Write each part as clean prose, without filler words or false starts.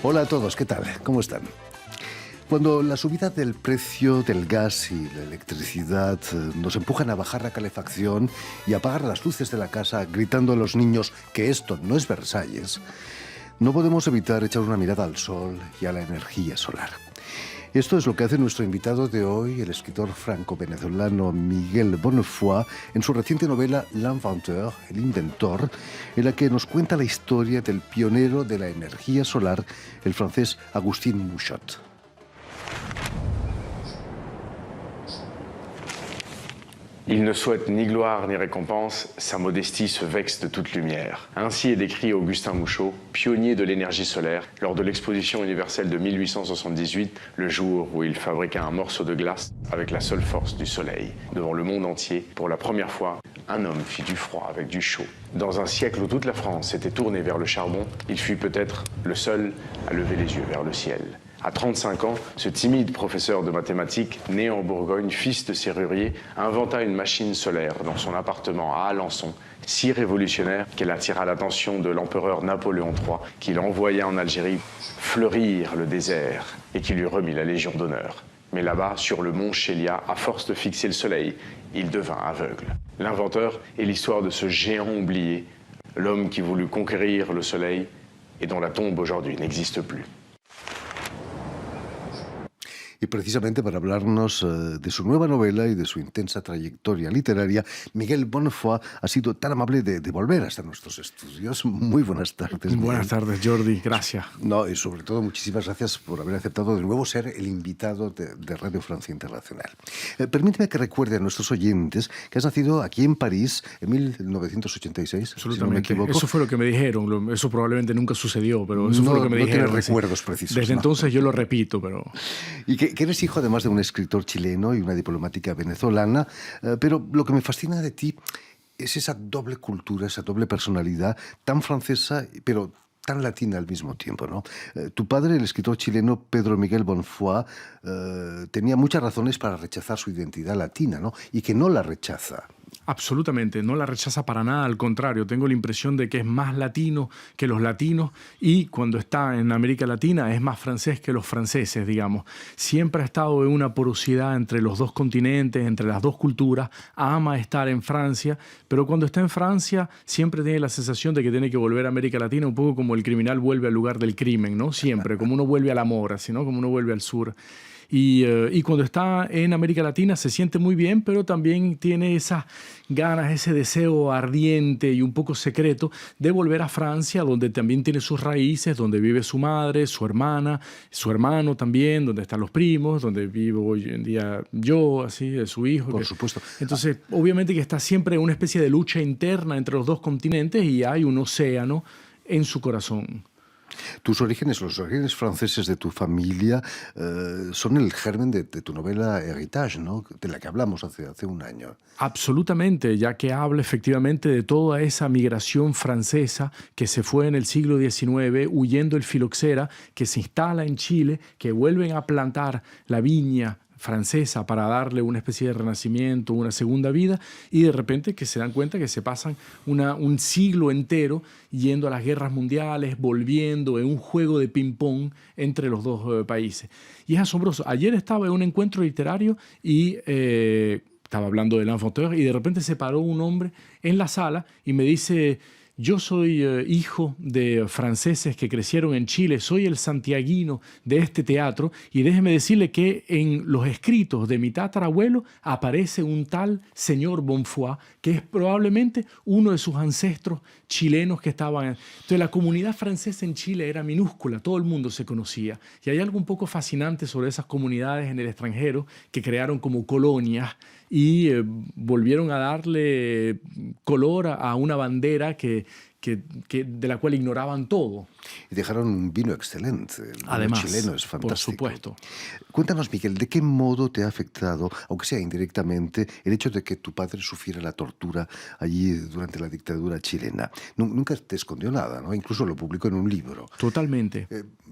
Hola a todos, ¿qué tal? ¿Cómo están? Cuando la subida del precio del gas y la electricidad nos empujan a bajar la calefacción y apagar las luces de la casa gritando a los niños que esto no es Versalles, no podemos evitar echar una mirada al sol y a la energía solar. Esto es lo que hace nuestro invitado de hoy, el escritor franco-venezolano Miguel Bonnefoy, en su reciente novela L'Inventeur, el inventor, en la que nos cuenta la historia del pionero de la energía solar, el francés Agustín Mouchot. Il ne souhaite ni gloire ni récompense, sa modestie se vexe de toute lumière. Ainsi est décrit Augustin Mouchot, pionnier de l'énergie solaire, lors de l'exposition universelle de 1878, le jour où il fabriqua un morceau de glace avec la seule force du soleil. Devant le monde entier, pour la première fois, un homme fit du froid avec du chaud. Dans un siècle où toute la France s'était tournée vers le charbon, il fut peut-être le seul à lever les yeux vers le ciel. À 35 ans, ce timide professeur de mathématiques, né en Bourgogne, fils de serrurier, inventa une machine solaire dans son appartement à Alençon, si révolutionnaire qu'elle attira l'attention de l'empereur Napoléon III, qui l'envoya en Algérie fleurir le désert et qui lui remit la Légion d'honneur. Mais là-bas, sur le mont Chélia, à force de fixer le soleil, il devint aveugle. L'inventeur est l'histoire de ce géant oublié, l'homme qui voulut conquérir le soleil et dont la tombe aujourd'hui n'existe plus. Y precisamente para hablarnos de su nueva novela y de su intensa trayectoria literaria, Miguel Bonnefoy ha sido tan amable de volver hasta nuestros estudios. Muy buenas tardes, Miguel. Buenas tardes, Jordi. Gracias. No, y sobre todo muchísimas gracias por haber aceptado de nuevo ser el invitado de Radio Francia Internacional. Permíteme que recuerde a nuestros oyentes que has nacido aquí en París en 1986, Absolutamente. si no me equivoco. Eso fue lo que me dijeron. Eso probablemente nunca sucedió, pero eso fue lo que me dijeron. No tienes recuerdos precisos. Desde entonces yo lo repito, pero... Y que eres hijo además de un escritor chileno y una diplomática venezolana, pero lo que me fascina de ti es esa doble cultura, esa doble personalidad tan francesa, pero tan latina al mismo tiempo, ¿no? Tu padre, el escritor chileno Pedro Miguel Bonnefoy, tenía muchas razones para rechazar su identidad latina, ¿no? Y que no la rechaza. Absolutamente, no la rechaza para nada, al contrario, tengo la impresión de que es más latino que los latinos y cuando está en América Latina es más francés que los franceses, digamos. Siempre ha estado en una porosidad entre los dos continentes, entre las dos culturas, ama estar en Francia, pero cuando está en Francia siempre tiene la sensación de que tiene que volver a América Latina, un poco como el criminal vuelve al lugar del crimen, ¿no? Siempre, como uno vuelve al amor, así, ¿no? Como uno vuelve al sur. Y cuando está en América Latina se siente muy bien, pero también tiene esas ganas, ese deseo ardiente y un poco secreto de volver a Francia, donde también tiene sus raíces, donde vive su madre, su hermana, su hermano también, donde están los primos, donde vivo hoy en día yo, así, su hijo. Por supuesto. Entonces, obviamente que está siempre en una especie de lucha interna entre los dos continentes y hay un océano en su corazón. Tus orígenes, los orígenes franceses de tu familia, son el germen de tu novela Héritage, ¿no? De la que hablamos hace un año. Absolutamente, ya que habla efectivamente de toda esa migración francesa que se fue en el siglo XIX huyendo el filoxera, que se instala en Chile, que vuelven a plantar la viña francesa para darle una especie de renacimiento, una segunda vida, y de repente que se dan cuenta que se pasan un siglo entero yendo a las guerras mundiales, volviendo en un juego de ping-pong entre los dos países. Y es asombroso. Ayer estaba en un encuentro literario y estaba hablando de L'Inventeur y de repente se paró un hombre en la sala y me dice... Yo soy hijo de franceses que crecieron en Chile, soy el santiaguino de este teatro y déjeme decirle que en los escritos de mi tatarabuelo aparece un tal señor Bonnefoy que es probablemente uno de sus ancestros chilenos que estaban... Entonces la comunidad francesa en Chile era minúscula, todo el mundo se conocía y hay algo un poco fascinante sobre esas comunidades en el extranjero que crearon como colonias y volvieron a darle color a una bandera de la cual ignoraban todo. Y dejaron un vino excelente. El vino Además, chileno es fantástico. por supuesto. Cuéntanos, Miguel, ¿de qué modo te ha afectado, aunque sea indirectamente, el hecho de que tu padre sufriera la tortura allí durante la dictadura chilena? Nunca te escondió nada, ¿no? Incluso lo publicó en un libro. Totalmente.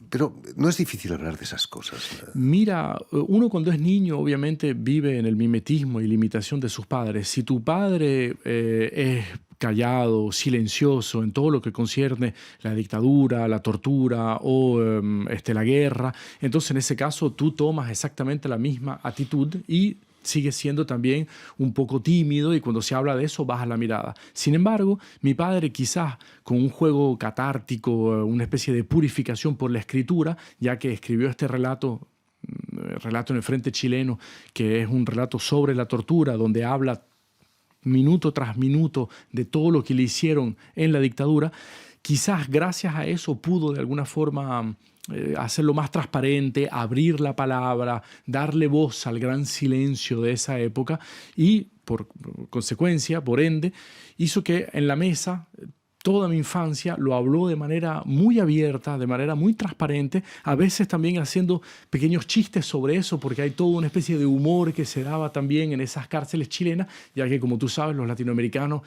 Pero no es difícil hablar de esas cosas. Mira, uno cuando es niño obviamente vive en el mimetismo y limitación de sus padres. Si tu padre es callado, silencioso en todo lo que concierne la dictadura, la tortura o la guerra. Entonces, en ese caso, tú tomas exactamente la misma actitud y sigues siendo también un poco tímido, y cuando se habla de eso bajas la mirada. Sin embargo, mi padre, quizás con un juego catártico, una especie de purificación por la escritura, ya que escribió este relato en el Frente Chileno, que es un relato sobre la tortura, donde habla minuto tras minuto de todo lo que le hicieron en la dictadura. Quizás gracias a eso pudo de alguna forma hacerlo más transparente, abrir la palabra, darle voz al gran silencio de esa época, y por consecuencia, por ende, hizo que en la mesa toda mi infancia lo habló de manera muy abierta, de manera muy transparente, a veces también haciendo pequeños chistes sobre eso, porque hay toda una especie de humor que se daba también en esas cárceles chilenas, ya que, como tú sabes, los latinoamericanos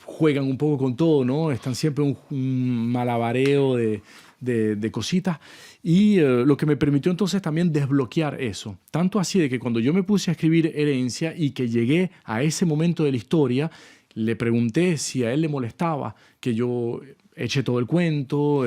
juegan un poco con todo, ¿no? Están siempre un malabareo de cositas, y lo que me permitió entonces también desbloquear eso. Tanto así de que cuando yo me puse a escribir Herencia y que llegué a ese momento de la historia, le pregunté si a él le molestaba que yo eche todo el cuento,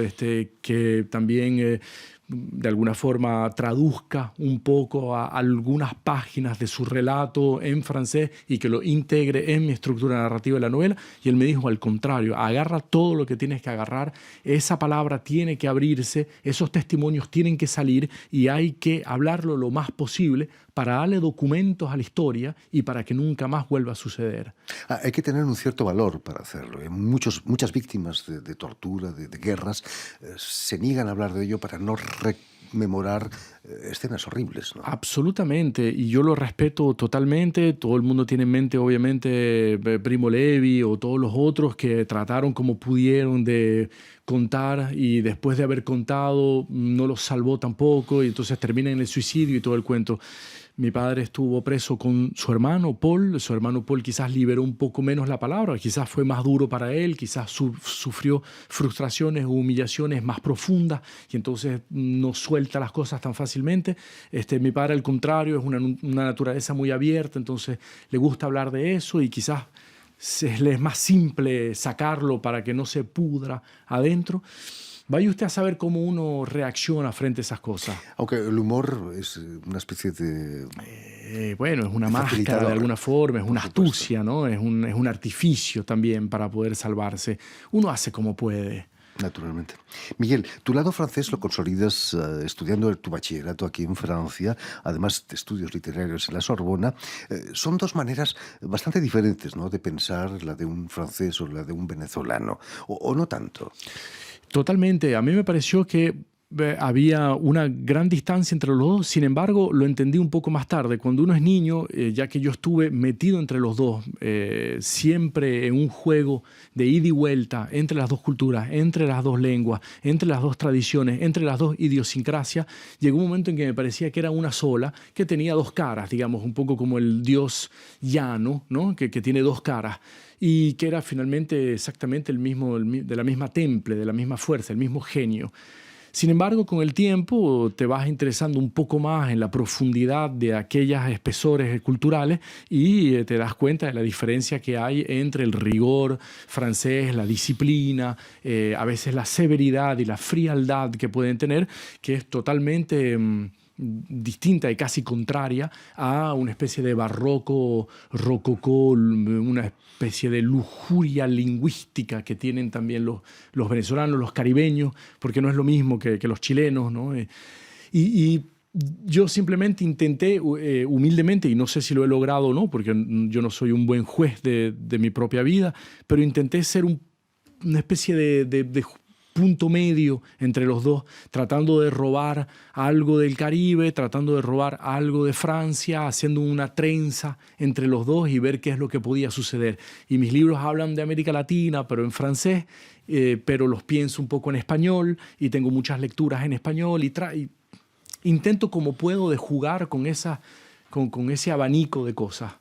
que también de alguna forma traduzca un poco a algunas páginas de su relato en francés y que lo integre en mi estructura narrativa de la novela. Y él me dijo, al contrario, agarra todo lo que tienes que agarrar, esa palabra tiene que abrirse, esos testimonios tienen que salir y hay que hablarlo lo más posible para darle documentos a la historia y para que nunca más vuelva a suceder. Hay que tener un cierto valor para hacerlo. Muchas víctimas de tortura, de guerras, se niegan a hablar de ello para no rememorar escenas horribles, ¿no? Absolutamente, y yo lo respeto totalmente. Todo el mundo tiene en mente, obviamente, Primo Levi o todos los otros que trataron como pudieron de contar, y después de haber contado no los salvó tampoco, y entonces terminan en el suicidio y todo el cuento. Mi padre estuvo preso con su hermano Paul. Su hermano Paul quizás liberó un poco menos la palabra, quizás fue más duro para él, quizás sufrió frustraciones o humillaciones más profundas y entonces no suelta las cosas tan fácilmente. Mi padre, al contrario, es una naturaleza muy abierta, entonces le gusta hablar de eso y quizás le es más simple sacarlo para que no se pudra adentro. Vaya usted a saber cómo uno reacciona frente a esas cosas. Aunque el humor es una especie de... Bueno, es una máscara de alguna forma, es una astucia, ¿no? Es un artificio también para poder salvarse. Uno hace como puede. Naturalmente. Miguel, tu lado francés lo consolidas estudiando tu bachillerato aquí en Francia, además de estudios literarios en la Sorbona. Son dos maneras bastante diferentes, ¿no?, de pensar, la de un francés o la de un venezolano, o no tanto. Totalmente. A mí me pareció que había una gran distancia entre los dos. Sin embargo, lo entendí un poco más tarde, cuando uno es niño, ya que yo estuve metido entre los dos, siempre en un juego de ida y vuelta entre las dos culturas, entre las dos lenguas, entre las dos tradiciones, entre las dos idiosincrasias. Llegó un momento en que me parecía que era una sola, que tenía dos caras, digamos, un poco como el dios llano, ¿no?, que tiene dos caras, y que era finalmente exactamente de la misma temple, de la misma fuerza, el mismo genio. Sin embargo, con el tiempo te vas interesando un poco más en la profundidad de aquellos espesores culturales y te das cuenta de la diferencia que hay entre el rigor francés, la disciplina, a veces la severidad y la frialdad que pueden tener, que es totalmente distinta y casi contraria a una especie de barroco, rococó, una especie de lujuria lingüística que tienen también los venezolanos, los caribeños, porque no es lo mismo que los chilenos, ¿no? Y yo simplemente intenté humildemente, y no sé si lo he logrado o no, porque yo no soy un buen juez de mi propia vida, pero intenté ser una especie de punto medio entre los dos, tratando de robar algo del Caribe, tratando de robar algo de Francia, haciendo una trenza entre los dos y ver qué es lo que podía suceder. Y mis libros hablan de América Latina, pero en francés, pero los pienso un poco en español y tengo muchas lecturas en español y intento como puedo de jugar con ese abanico de cosas.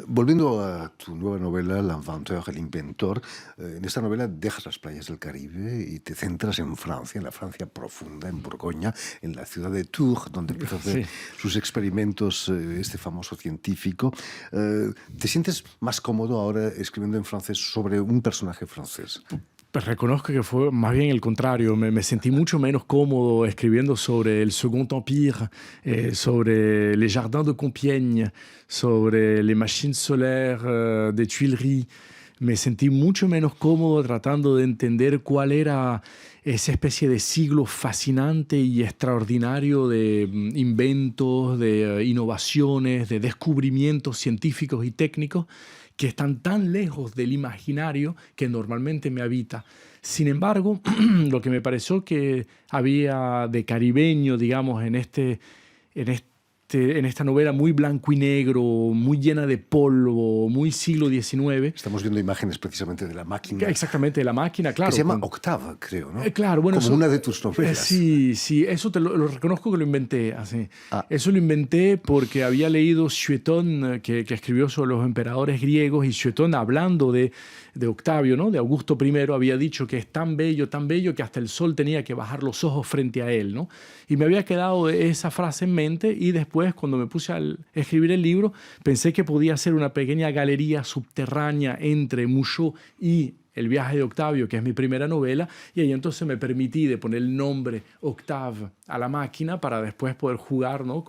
Volviendo a tu nueva novela, L'Inventeur, el inventor, en esta novela dejas las playas del Caribe y te centras en Francia, en la Francia profunda, en Borgoña, en la ciudad de Tours, donde empieza a hacer Sí. sus experimentos este famoso científico. ¿Te sientes más cómodo ahora escribiendo en francés sobre un personaje francés? Pues reconozco que fue más bien el contrario. Me sentí mucho menos cómodo escribiendo sobre el Second Empire, sobre les jardins de Compiègne, sobre les machines solaires de Tuileries. Me sentí mucho menos cómodo tratando de entender cuál era esa especie de siglo fascinante y extraordinario de inventos, de innovaciones, de descubrimientos científicos y técnicos que están tan lejos del imaginario que normalmente me habita. Sin embargo, lo que me pareció que había de caribeño, digamos, en esta novela muy blanco y negro, muy llena de polvo, muy siglo XIX. Estamos viendo imágenes precisamente de la máquina. Exactamente, de la máquina, claro. Que se llama Octave, creo, ¿no? Claro, bueno, como eso, una de tus novelas. Sí, sí, eso lo reconozco que lo inventé. Así. Ah. Eso lo inventé porque había leído Suetón, que escribió sobre los emperadores griegos, y Suetón, hablando de Octavio, ¿no? De Augusto I, había dicho que es tan bello, que hasta el sol tenía que bajar los ojos frente a él, ¿no? Y me había quedado esa frase en mente, y después, cuando me puse a escribir el libro, pensé que podía ser una pequeña galería subterránea entre Mouchot y El viaje de Octavio, que es mi primera novela, y ahí entonces me permití de poner el nombre Octave a la máquina para después poder jugar, ¿no?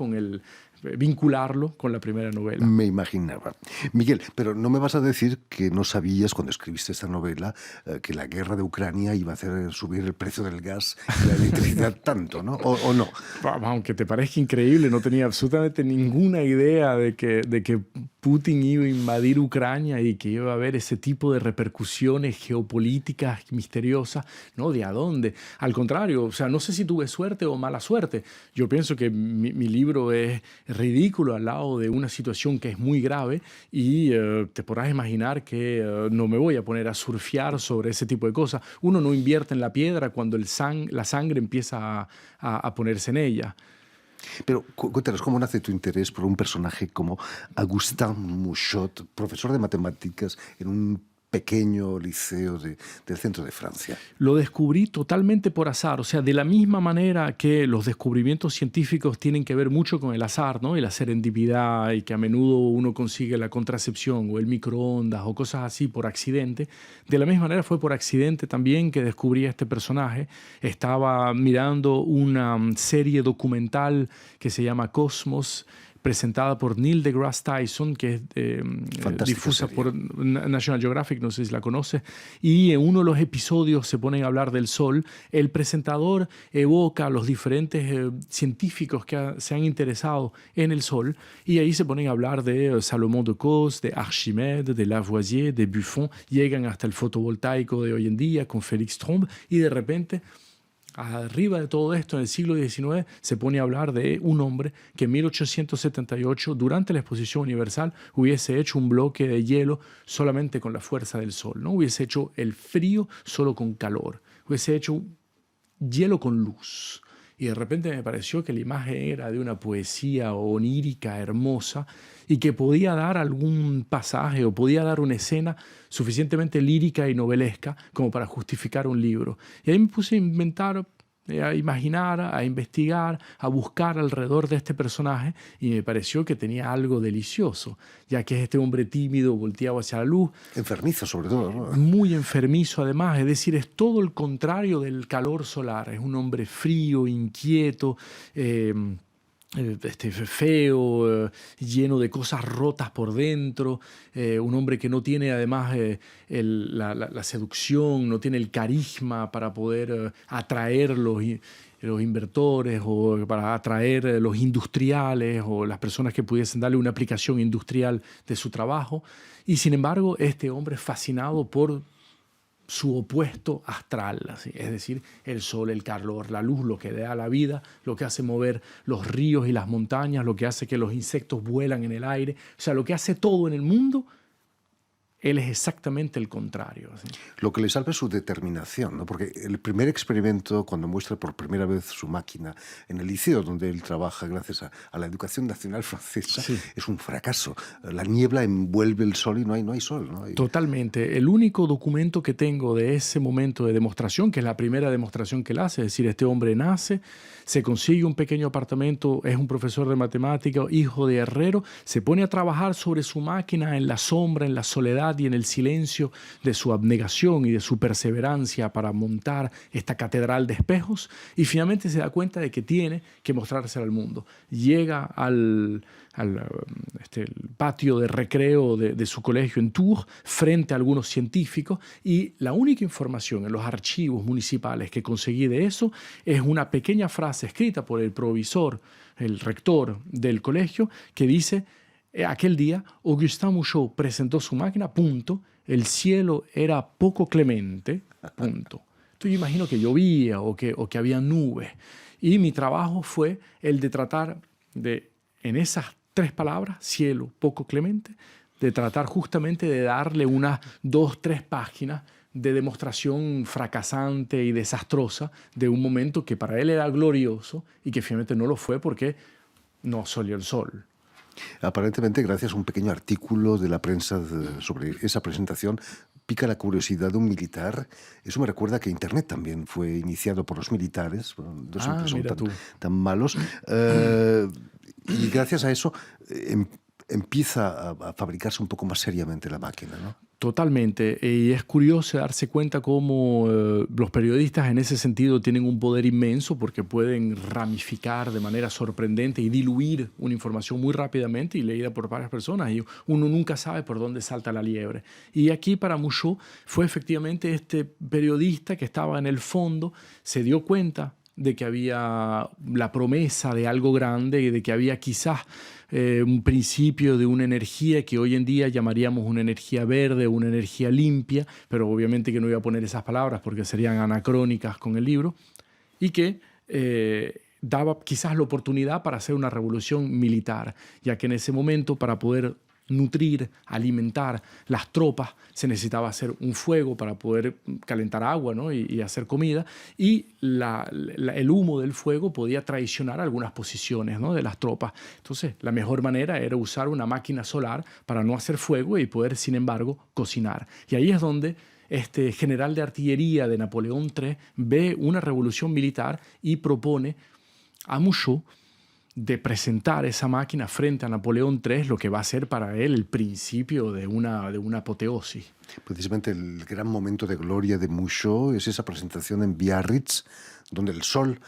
Vincularlo con la primera novela. Me imaginaba. Miguel, pero no me vas a decir que no sabías cuando escribiste esta novela que la guerra de Ucrania iba a hacer subir el precio del gas y la electricidad tanto, ¿no? ¿O no? Aunque te parezca increíble, no tenía absolutamente ninguna idea de que Putin iba a invadir Ucrania y que iba a haber ese tipo de repercusiones geopolíticas misteriosas, ¿no? ¿De a dónde? Al contrario, o sea, no sé si tuve suerte o mala suerte. Yo pienso que mi libro es ridículo al lado de una situación que es muy grave, y te podrás imaginar que no me voy a poner a surfear sobre ese tipo de cosas. Uno no invierte en la piedra cuando la sangre empieza a ponerse en ella. Pero cuéntanos, ¿cómo nace tu interés por un personaje como Augustin Mouchot, profesor de matemáticas en un pequeño liceo del centro de Francia? Lo descubrí totalmente por azar, o sea, de la misma manera que los descubrimientos científicos tienen que ver mucho con el azar, ¿no? Y la serendipidad, y que a menudo uno consigue la contracepción o el microondas o cosas así por accidente. De la misma manera fue por accidente también que descubrí a este personaje. Estaba mirando una serie documental que se llama Cosmos, presentada por Neil deGrasse Tyson, que es difusa serie por National Geographic, no sé si la conoces, y en uno de los episodios se ponen a hablar del Sol. El presentador evoca a los diferentes científicos que se han interesado en el Sol, y ahí se ponen a hablar de Salomón de Cos, de Archimède, de Lavoisier, de Buffon, llegan hasta el fotovoltaico de hoy en día con Félix Trombe, y de repente, arriba de todo esto, en el siglo XIX, se pone a hablar de un hombre que en 1878, durante la Exposición Universal, hubiese hecho un bloque de hielo solamente con la fuerza del sol, ¿no? Hubiese hecho el frío solo con calor, hubiese hecho hielo con luz. Y de repente me pareció que la imagen era de una poesía onírica hermosa, y que podía dar algún pasaje o podía dar una escena suficientemente lírica y novelesca como para justificar un libro. Y ahí me puse a inventar, a imaginar, a investigar, a buscar alrededor de este personaje, y me pareció que tenía algo delicioso, ya que es este hombre tímido, volteado hacia la luz. Enfermizo, sobre todo, ¿no? Muy enfermizo, además. Es decir, es todo el contrario del calor solar. Es un hombre frío, inquieto, feo, lleno de cosas rotas por dentro, un hombre que no tiene además la seducción, no tiene el carisma para poder atraer los inversores, o para atraer los industriales o las personas que pudiesen darle una aplicación industrial de su trabajo. Y sin embargo, este hombre es fascinado por su opuesto astral, así, es decir, el sol, el calor, la luz, lo que da la vida, lo que hace mover los ríos y las montañas, lo que hace que los insectos vuelan en el aire, o sea, lo que hace todo en el mundo, él es exactamente el contrario. ¿Sí? Lo que le salva es su determinación, ¿no? Porque el primer experimento, cuando muestra por primera vez su máquina en el liceo donde él trabaja gracias a la educación nacional francesa, sí, es un fracaso. La niebla envuelve el sol y no hay sol, ¿no? Totalmente. El único documento que tengo de ese momento de demostración, que es la primera demostración que él hace, es decir, este hombre nace, se consigue un pequeño apartamento, es un profesor de matemática, hijo de herrero, se pone a trabajar sobre su máquina en la sombra, en la soledad y en el silencio de su abnegación y de su perseverancia para montar esta catedral de espejos, y finalmente se da cuenta de que tiene que mostrársela al mundo. Llega al patio de recreo de su colegio en Tours, frente a algunos científicos, y la única información en los archivos municipales que conseguí de eso es una pequeña frase escrita por el provisor, el rector del colegio, que dice: aquel día Augustin Mouchot presentó su máquina, punto, el cielo era poco clemente, punto. Entonces yo imagino que llovía o que había nubes, y mi trabajo fue el de tratar de, en esas 3 palabras, cielo poco clemente, de tratar justamente de darle unas 2, 3 páginas de demostración fracasante y desastrosa de un momento que para él era glorioso y que finalmente no lo fue porque no salió el sol. Aparentemente, gracias a un pequeño artículo de la prensa sobre esa presentación, pica la curiosidad de un militar. Eso me recuerda que Internet también fue iniciado por los militares, bueno, no siempre son tan malos. Y gracias a eso empieza a fabricarse un poco más seriamente la máquina, ¿no? Totalmente. Y es curioso darse cuenta cómo los periodistas en ese sentido tienen un poder inmenso porque pueden ramificar de manera sorprendente y diluir una información muy rápidamente y leída por varias personas. Y uno nunca sabe por dónde salta la liebre. Y aquí para Mouchot fue efectivamente este periodista que estaba en el fondo, se dio cuenta de que había la promesa de algo grande y de que había quizás un principio de una energía que hoy en día llamaríamos una energía verde, una energía limpia, pero obviamente que no iba a poner esas palabras porque serían anacrónicas con el libro, y que daba quizás la oportunidad para hacer una revolución militar, ya que en ese momento, para poder nutrir, alimentar las tropas, se necesitaba hacer un fuego para poder calentar agua, ¿no? y hacer comida, y el humo del fuego podía traicionar algunas posiciones, ¿no? de las tropas. Entonces, la mejor manera era usar una máquina solar para no hacer fuego y poder, sin embargo, cocinar. Y ahí es donde este general de artillería de Napoleón III ve una revolución militar y propone a Mouchot de presentar esa máquina frente a Napoleón III, lo que va a ser para él el principio de una apoteosis. Precisamente el gran momento de gloria de Mouchot es esa presentación en Biarritz, donde el sol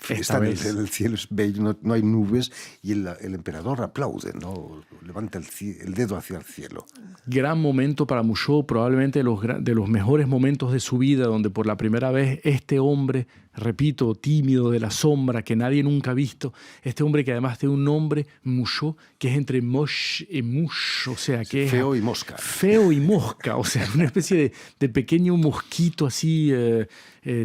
está en el cielo, es bello, no hay nubes, y el emperador aplaude, ¿no? Levanta el dedo hacia el cielo. Gran momento para Mouchot, probablemente de los mejores momentos de su vida, donde por la primera vez este hombre, repito, tímido, de la sombra, que nadie nunca ha visto, este hombre que además tiene un nombre, Mouchot, que es entre moche y mouche, o sea, que es feo y mosca. Feo y mosca, o sea, una especie de pequeño mosquito así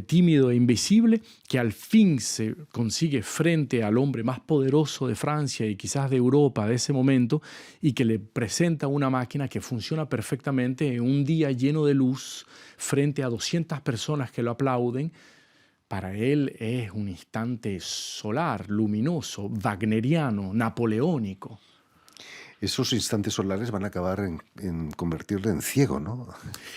tímido e invisible, que al fin se consigue frente al hombre más poderoso de Francia y quizás de Europa de ese momento, y que le presenta una máquina que funciona perfectamente en un día lleno de luz frente a 200 personas que lo aplauden. Para él es un instante solar, luminoso, wagneriano, napoleónico. Esos instantes solares van a acabar en convertirle en ciego, ¿no?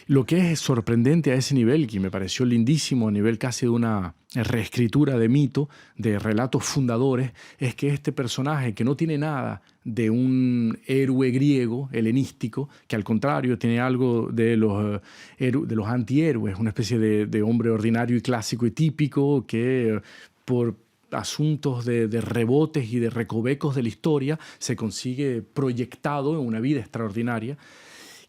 Lo que es sorprendente a ese nivel, que me pareció lindísimo a nivel casi de una reescritura de mito, de relatos fundadores, es que este personaje, que no tiene nada de un héroe griego, helenístico, que al contrario tiene algo de los antihéroes, una especie de hombre ordinario y clásico y típico que por asuntos de rebotes y de recovecos de la historia se consigue proyectado en una vida extraordinaria,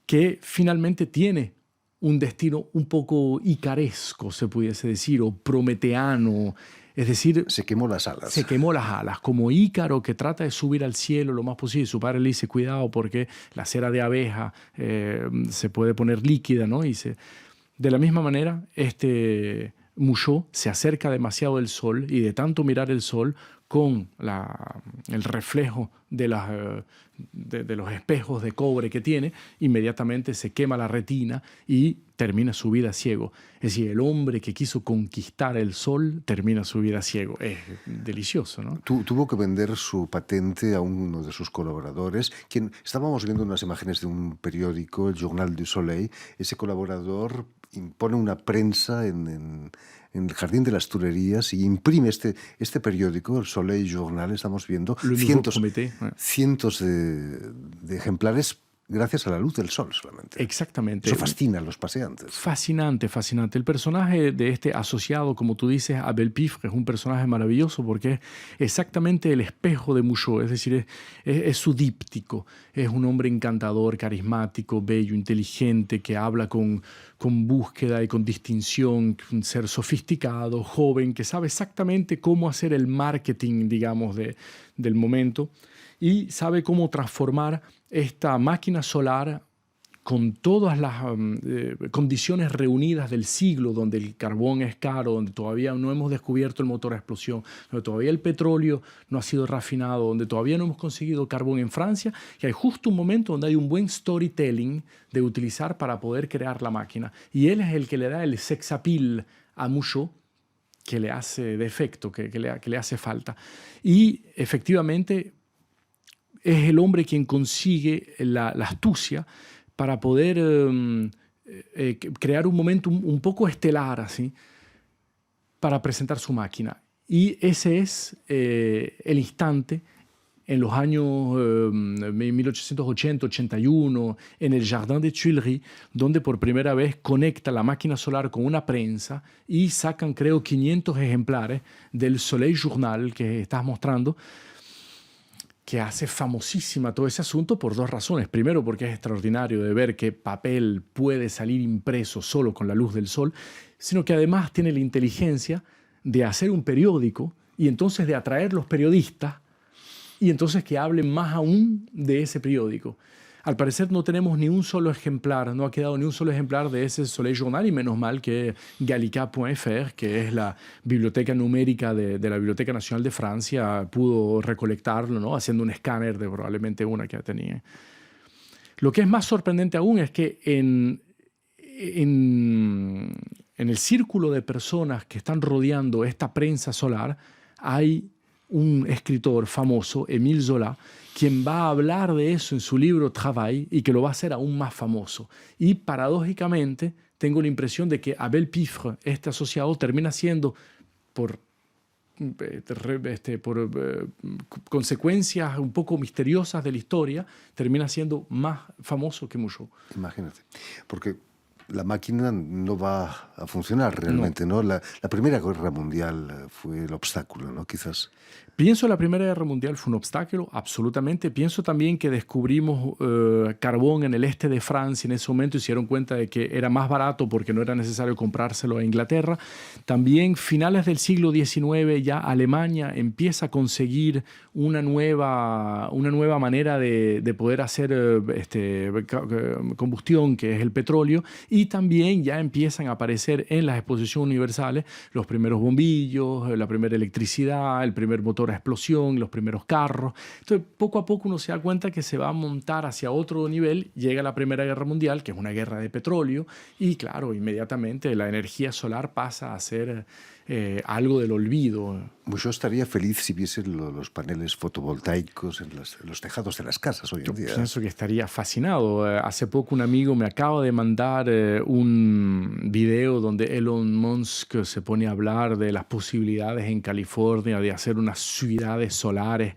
que finalmente tiene un destino un poco icaresco, se pudiese decir, o prometeano. Es decir, se quemó las alas. Se quemó las alas, como Ícaro, que trata de subir al cielo lo más posible. Su padre le dice, cuidado porque la cera de abeja se puede poner líquida, ¿no? De la misma manera, Mouchot se acerca demasiado del sol y de tanto mirar el sol con el reflejo de los espejos de cobre que tiene, inmediatamente se quema la retina y termina su vida ciego. Es decir, el hombre que quiso conquistar el sol termina su vida ciego. Es delicioso, ¿no? Tuvo que vender su patente a uno de sus colaboradores, quien estábamos viendo unas imágenes de un periódico, el Journal du Soleil. Ese colaborador impone una prensa en el Jardín de las Tuileries y imprime este periódico, el Soleil Journal. Estamos viendo cientos de ejemplares gracias a la luz del sol solamente. Exactamente. Eso fascina a los paseantes. Fascinante, fascinante. El personaje de este asociado, como tú dices, Abel Pifre, es un personaje maravilloso porque es exactamente el espejo de Mouchot, es decir, es su díptico. Es un hombre encantador, carismático, bello, inteligente, que habla con búsqueda y con distinción, un ser sofisticado, joven, que sabe exactamente cómo hacer el marketing, digamos, del momento y sabe cómo transformar esta máquina solar con todas las condiciones reunidas del siglo, donde el carbón es caro, donde todavía no hemos descubierto el motor a explosión, donde todavía el petróleo no ha sido refinado, donde todavía no hemos conseguido carbón en Francia, y hay justo un momento donde hay un buen storytelling de utilizar para poder crear la máquina. Y él es el que le da el sex appeal a Mouchot, que le hace defecto, que le hace falta. Y efectivamente es el hombre quien consigue la astucia para poder crear un momento un poco estelar así, para presentar su máquina. Y ese es el instante en los años 1880-81, en el Jardin des Tuileries, donde por primera vez conecta la máquina solar con una prensa y sacan, creo, 500 ejemplares del Soleil Journal que estás mostrando, que hace famosísima todo ese asunto por dos razones. Primero, porque es extraordinario de ver que papel puede salir impreso solo con la luz del sol, sino que además tiene la inteligencia de hacer un periódico y entonces de atraer los periodistas y entonces que hablen más aún de ese periódico. Al parecer no tenemos ni un solo ejemplar, no ha quedado ni un solo ejemplar de ese Soleil Journal, y menos mal que Gallica.fr, que es la biblioteca numérica de la Biblioteca Nacional de Francia, pudo recolectarlo, ¿no? Haciendo un escáner de probablemente una que tenía. Lo que es más sorprendente aún es que en el círculo de personas que están rodeando esta prensa solar hay un escritor famoso, Émile Zola, quien va a hablar de eso en su libro Travail y que lo va a hacer aún más famoso. Y paradójicamente tengo la impresión de que Abel Pifre, este asociado, termina siendo, por consecuencias un poco misteriosas de la historia, termina siendo más famoso que Mouchot. Imagínate, porque la máquina no va a funcionar realmente, ¿no? La Primera Guerra Mundial fue el obstáculo, ¿no? Quizás. Pienso la Primera Guerra Mundial fue un obstáculo, absolutamente. Pienso también que descubrimos carbón en el este de Francia en ese momento y se dieron cuenta de que era más barato porque no era necesario comprárselo a Inglaterra. También finales del siglo XIX ya Alemania empieza a conseguir una nueva manera de poder hacer combustión, que es el petróleo, y también ya empiezan a aparecer en las exposiciones universales los primeros bombillos, la primera electricidad, el primer motor a explosión, los primeros carros. Entonces, poco a poco uno se da cuenta que se va a montar hacia otro nivel. Llega la Primera Guerra Mundial, que es una guerra de petróleo, y claro, inmediatamente la energía solar pasa a ser algo del olvido. Yo estaría feliz si viese los paneles fotovoltaicos en los tejados de las casas hoy en día. Yo pienso que estaría fascinado. Hace poco un amigo me acaba de mandar un video donde Elon Musk se pone a hablar de las posibilidades en California de hacer unas ciudades solares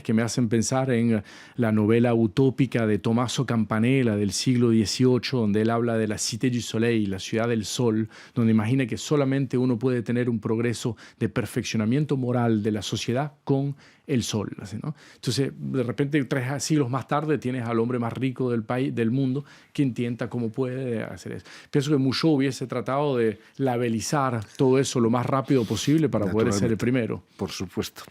que me hacen pensar en la novela utópica de Tommaso Campanella del siglo XVIII, donde él habla de la Cité du Soleil, la ciudad del sol, donde imagina que solamente uno puede tener un progreso de perfeccionamiento moral de la sociedad con el sol, ¿no? Entonces, de repente, 3 siglos más tarde, tienes al hombre más rico del mundo que intenta cómo puede hacer eso. Pienso que Mouchot hubiese tratado de labelizar todo eso lo más rápido posible para poder ser el primero. Por supuesto.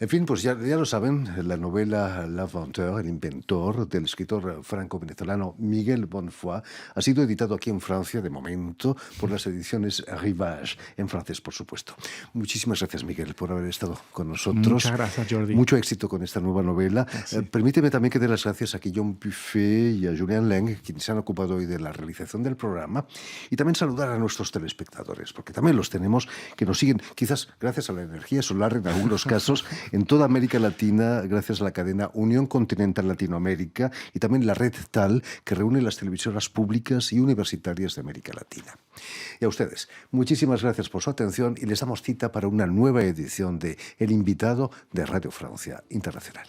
En fin, pues ya lo saben, la novela L'Inventeur, el inventor, del escritor franco-venezolano Miguel Bonfoy, ha sido editado aquí en Francia, de momento, por las ediciones Rivage, en francés, por supuesto. Muchísimas gracias, Miguel, por haber estado con nosotros. Muchas gracias, Jordi. Mucho éxito con esta nueva novela. Permíteme también que dé las gracias a Guillaume Buffet y a Julien Leng, quienes se han ocupado hoy de la realización del programa, y también saludar a nuestros telespectadores, porque también los tenemos, que nos siguen, quizás gracias a la energía solar en algunos casos, en toda América Latina, gracias a la cadena Unión Continental Latinoamérica y también la red TAL, que reúne las televisoras públicas y universitarias de América Latina. Y a ustedes, muchísimas gracias por su atención y les damos cita para una nueva edición de El Invitado de Radio Francia Internacional.